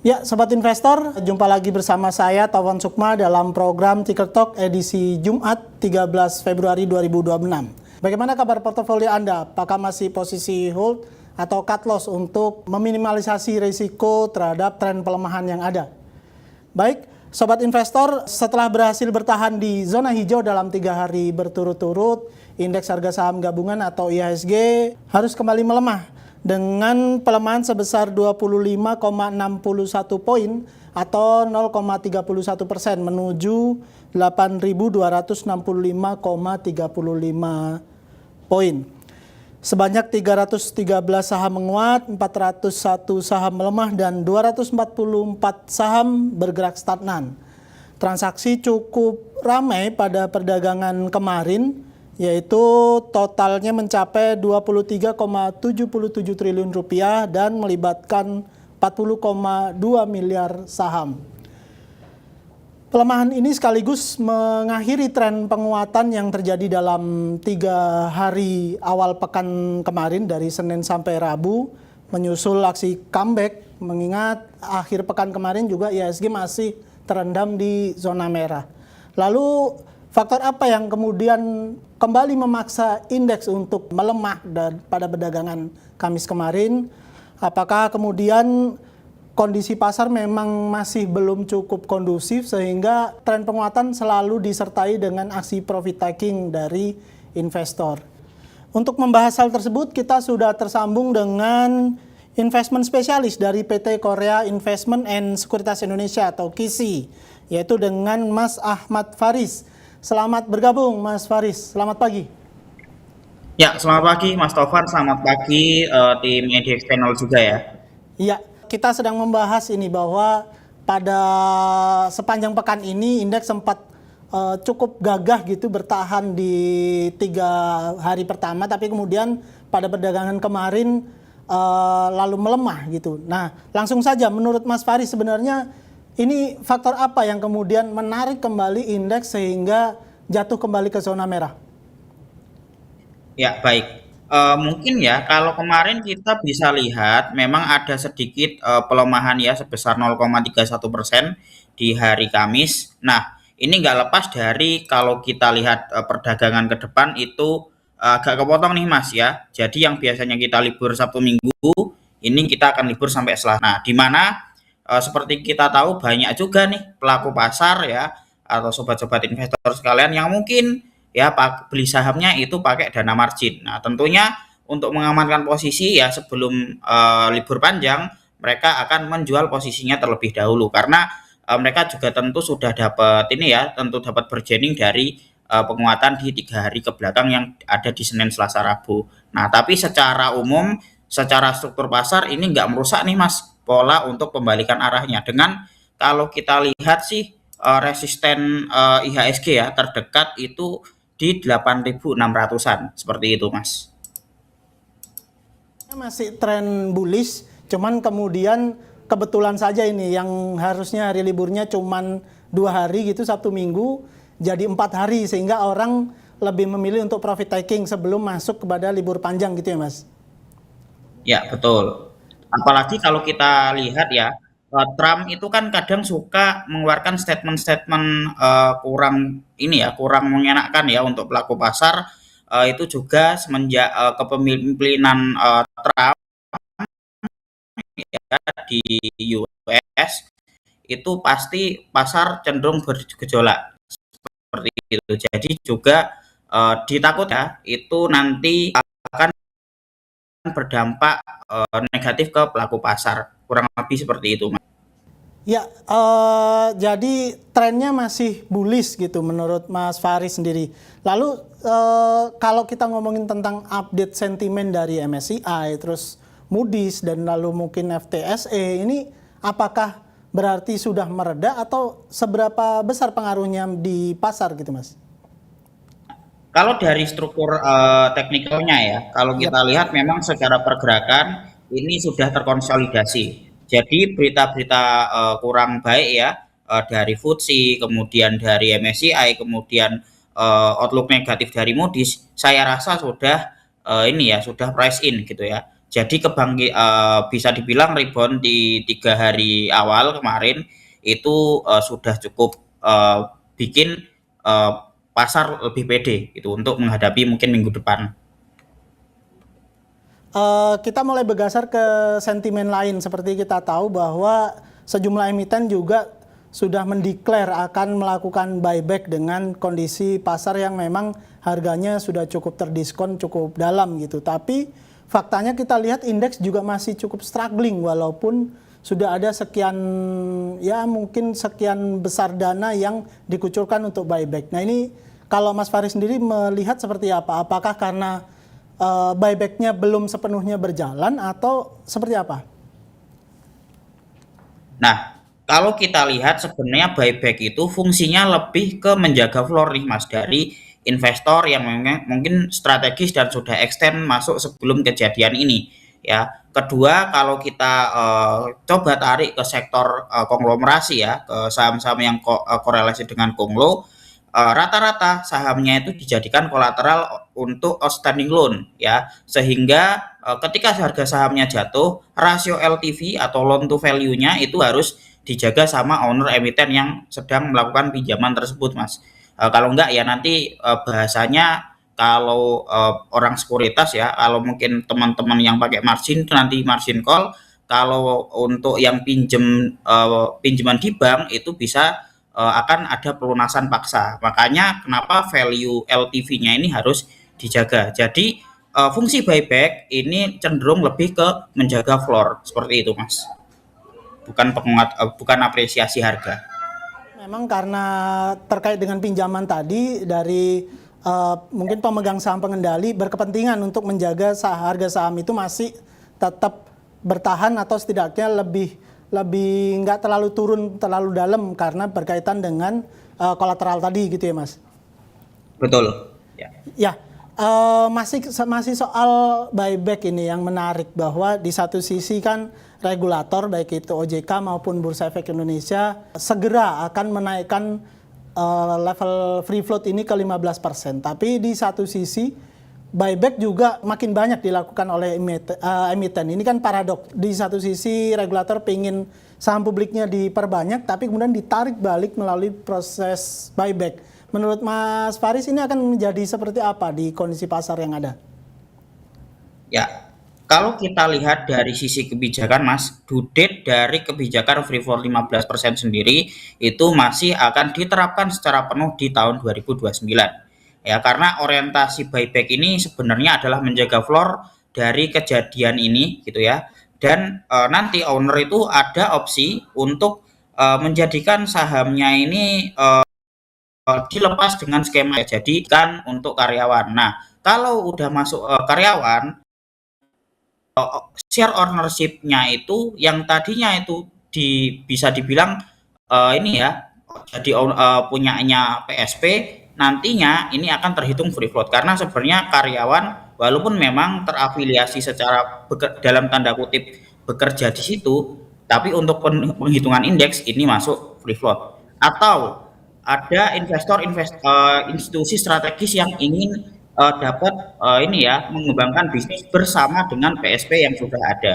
Ya, Sobat Investor, jumpa lagi bersama saya Taufan Sukma dalam program Ticker Talk edisi Jumat 13 Februari 2026. Bagaimana kabar portofolio Anda? Apakah masih posisi hold atau cut loss untuk meminimalisasi risiko terhadap tren pelemahan yang ada? Baik, Sobat Investor, setelah berhasil bertahan di zona hijau dalam 3 hari berturut-turut, indeks harga saham gabungan atau IHSG harus kembali melemah dengan pelemahan sebesar 25,61 poin atau 0,31% menuju 8.265,35 poin. Sebanyak 313 saham menguat, 401 saham melemah, dan 244 saham bergerak stagnan. Transaksi cukup ramai pada perdagangan kemarin, yaitu totalnya mencapai 23,77 triliun rupiah dan melibatkan 40,2 miliar saham. Pelemahan ini sekaligus mengakhiri tren penguatan yang terjadi dalam 3 hari awal pekan kemarin dari Senin sampai Rabu, menyusul aksi comeback, mengingat akhir pekan kemarin juga IHSG masih terendam di zona merah. Lalu faktor apa yang kemudian kembali memaksa indeks untuk melemah pada perdagangan Kamis kemarin? Apakah kemudian kondisi pasar memang masih belum cukup kondusif sehingga tren penguatan selalu disertai dengan aksi profit taking dari investor? Untuk membahas hal tersebut, kita sudah tersambung dengan investment spesialis dari PT Korea Investment and Sekuritas Indonesia atau KISI, yaitu dengan Mas Ahmad Faris. Selamat bergabung, Mas Faris. Selamat pagi. Ya, selamat pagi Mas Taufan. Selamat pagi tim Media Channel juga ya. Iya, kita sedang membahas ini bahwa pada sepanjang pekan ini indeks sempat cukup gagah gitu bertahan di 3 hari pertama, tapi kemudian pada perdagangan kemarin lalu melemah gitu. Nah, langsung saja menurut Mas Faris sebenarnya ini faktor apa yang kemudian menarik kembali indeks sehingga jatuh kembali ke zona merah? Ya, baik. Mungkin ya kalau kemarin kita bisa lihat memang ada sedikit pelemahan ya sebesar 0,31% di hari Kamis. Nah, ini nggak lepas dari kalau kita lihat perdagangan ke depan itu agak kepotong nih Mas ya. Jadi yang biasanya kita libur Sabtu Minggu, ini kita akan libur sampai Selasa. Nah, di mana seperti kita tahu banyak juga nih pelaku pasar ya atau sobat-sobat investor sekalian yang mungkin ya beli sahamnya itu pakai dana margin. Nah, tentunya untuk mengamankan posisi ya sebelum libur panjang mereka akan menjual posisinya terlebih dahulu karena mereka juga tentu sudah dapat ini ya, tentu dapat bergening dari penguatan di 3 hari ke belakang yang ada di Senin, Selasa, Rabu. Nah, tapi secara umum, secara struktur pasar ini nggak merusak nih Mas pola untuk pembalikan arahnya dengan kalau kita lihat sih resisten IHSG ya terdekat itu di 8.600-an seperti itu Mas. Masih tren bullish, cuman kemudian kebetulan saja ini yang harusnya hari liburnya cuman 2 hari gitu, Sabtu Minggu, jadi 4 hari sehingga orang lebih memilih untuk profit taking sebelum masuk kepada libur panjang gitu ya Mas? Ya betul. Apalagi kalau kita lihat ya, Trump itu kan kadang suka mengeluarkan statement-statement kurang ini ya, kurang mengenakan ya untuk pelaku pasar. Itu juga semenjak kepemimpinan Trump ya di US itu pasti pasar cenderung bergejolak seperti itu. Jadi juga ditakut ya itu nanti akan berdampak negatif ke pelaku pasar, kurang lebih seperti itu Mas. Ya, jadi trennya masih bullish gitu menurut Mas Faris sendiri. Lalu kalau kita ngomongin tentang update sentimen dari MSCI, terus Moody's dan lalu mungkin FTSE, ini apakah berarti sudah mereda atau seberapa besar pengaruhnya di pasar gitu Mas? Kalau dari struktur teknikalnya ya, kalau kita lihat memang secara pergerakan ini sudah terkonsolidasi. Jadi berita-berita kurang baik ya dari FTSE, kemudian dari MSCI, kemudian outlook negatif dari Moody's, saya rasa sudah ini ya sudah price in gitu ya. Jadi bisa dibilang rebound di 3 hari awal kemarin itu sudah cukup bikin eh, pasar lebih pede gitu untuk menghadapi mungkin minggu depan. Kita mulai bergeser ke sentimen lain, seperti kita tahu bahwa sejumlah emiten juga sudah mendeklar akan melakukan buyback dengan kondisi pasar yang memang harganya sudah cukup terdiskon cukup dalam gitu. Tapi faktanya kita lihat indeks juga masih cukup struggling walaupun sudah ada sekian, ya mungkin sekian besar dana yang dikucurkan untuk buyback. Nah ini kalau Mas Faris sendiri melihat seperti apa? Apakah karena buybacknya belum sepenuhnya berjalan atau seperti apa? Nah, kalau kita lihat sebenarnya buyback itu fungsinya lebih ke menjaga floor nih Mas dari investor yang mungkin strategis dan sudah extend masuk sebelum kejadian ini ya. Kedua, kalau kita coba tarik ke sektor konglomerasi ya, ke saham-saham yang korelasi dengan konglo, rata-rata sahamnya itu dijadikan kolateral untuk outstanding loan ya, sehingga ketika harga sahamnya jatuh, rasio LTV atau loan to value-nya itu harus dijaga sama owner emiten yang sedang melakukan pinjaman tersebut, Mas. Kalau enggak ya nanti bahasanya kalau orang sekuritas ya, kalau mungkin teman-teman yang pakai margin itu nanti margin call, kalau untuk yang pinjaman di bank itu bisa akan ada pelunasan paksa. Makanya kenapa value LTV-nya ini harus dijaga. Jadi fungsi buyback ini cenderung lebih ke menjaga floor seperti itu, Mas. Bukan apresiasi harga. Memang karena terkait dengan pinjaman tadi dari mungkin pemegang saham pengendali berkepentingan untuk menjaga harga saham itu masih tetap bertahan atau setidaknya lebih nggak terlalu turun terlalu dalam karena berkaitan dengan kolateral tadi gitu ya Mas. Betul. Ya. Ya, masih soal buyback ini yang menarik bahwa di satu sisi kan regulator baik itu OJK maupun Bursa Efek Indonesia segera akan menaikkan level free float ini ke 15%. Tapi di satu sisi buyback juga makin banyak dilakukan oleh emiten. Ini kan paradok. Di satu sisi regulator pengen saham publiknya diperbanyak, tapi kemudian ditarik balik melalui proses buyback. Menurut Mas Faris ini akan menjadi seperti apa di kondisi pasar yang ada? Ya, kalau kita lihat dari sisi kebijakan, Mas, due date dari kebijakan free fall 15% sendiri itu masih akan diterapkan secara penuh di tahun 2029. Ya, karena orientasi buyback ini sebenarnya adalah menjaga floor dari kejadian ini gitu ya. Dan nanti owner itu ada opsi untuk menjadikan sahamnya ini dilepas dengan skema ya. Jadi kan untuk karyawan. Nah, kalau udah masuk karyawan, share ownership-nya itu yang tadinya itu bisa dibilang ini ya jadi punyanya PSP, nantinya ini akan terhitung free float karena sebenarnya karyawan walaupun memang terafiliasi secara dalam tanda kutip bekerja di situ, tapi untuk penghitungan indeks ini masuk free float. Atau ada institusi strategis yang ingin dapat ini ya mengembangkan bisnis bersama dengan PSP yang sudah ada.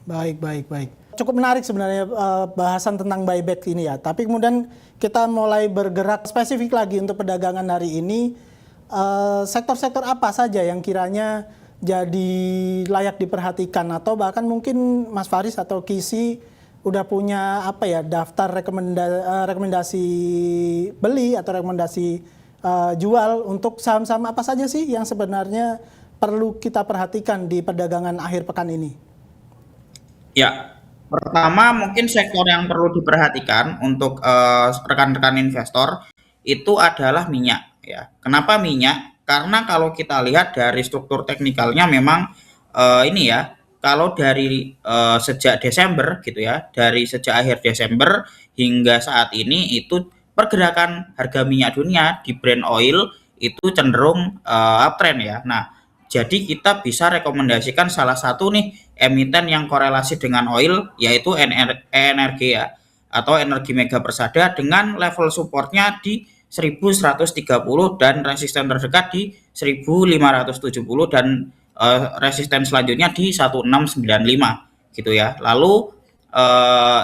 Baik, baik, baik. Cukup menarik sebenarnya bahasan tentang buyback ini ya. Tapi kemudian kita mulai bergerak spesifik lagi untuk perdagangan hari ini. Sektor-sektor apa saja yang kiranya jadi layak diperhatikan atau bahkan mungkin Mas Faris atau Kisi udah punya apa ya daftar rekomendasi beli atau rekomendasi jual untuk saham-saham apa saja sih yang sebenarnya perlu kita perhatikan di perdagangan akhir pekan ini? Ya, pertama mungkin sektor yang perlu diperhatikan untuk rekan-rekan investor itu adalah minyak ya. Kenapa minyak? Karena kalau kita lihat dari struktur teknikalnya memang ini ya, kalau dari sejak Desember gitu ya, dari sejak akhir Desember hingga saat ini itu pergerakan harga minyak dunia di Brent oil itu cenderung uptrend ya. Nah, jadi kita bisa rekomendasikan salah satu nih emiten yang korelasi dengan oil yaitu ENRG ya atau energi mega persada dengan level supportnya di 1130 dan resisten terdekat di 1570 dan resisten selanjutnya di 1695 gitu ya. Lalu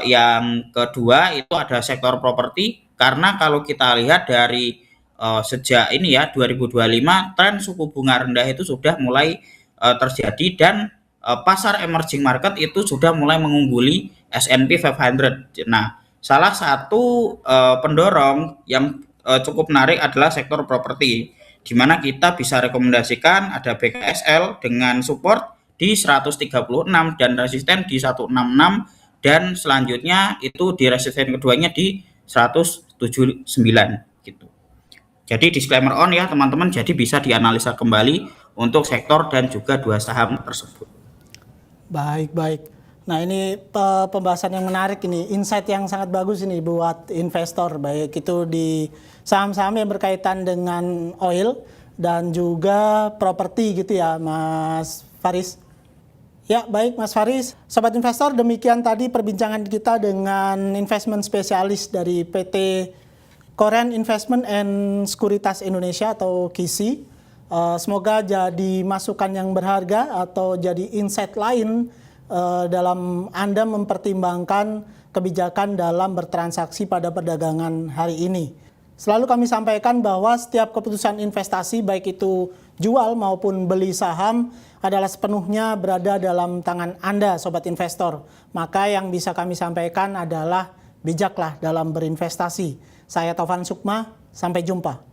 yang kedua itu ada sektor properti, karena kalau kita lihat dari sejak ini ya 2025 tren suku bunga rendah itu sudah mulai terjadi, dan pasar emerging market itu sudah mulai mengungguli S&P 500. Nah, salah satu pendorong yang cukup menarik adalah sektor properti, di mana kita bisa rekomendasikan ada BKSL dengan support di 136 dan resisten di 166, dan selanjutnya itu di resisten keduanya di 179 gitu. Jadi disclaimer on ya teman-teman, jadi bisa dianalisa kembali untuk sektor dan juga dua saham tersebut. Baik, baik. Nah, ini pembahasan yang menarik ini, insight yang sangat bagus ini buat investor, baik itu di saham-saham yang berkaitan dengan oil dan juga properti gitu ya, Mas Faris. Ya, baik Mas Faris. Sobat investor, demikian tadi perbincangan kita dengan investment spesialis dari PT Korean Investment and Sekuritas Indonesia atau KISI. Semoga jadi masukan yang berharga atau jadi insight lain dalam Anda mempertimbangkan kebijakan dalam bertransaksi pada perdagangan hari ini. Selalu kami sampaikan bahwa setiap keputusan investasi baik itu jual maupun beli saham adalah sepenuhnya berada dalam tangan Anda, sobat investor. Maka yang bisa kami sampaikan adalah bijaklah dalam berinvestasi. Saya Taufan Sukma, sampai jumpa.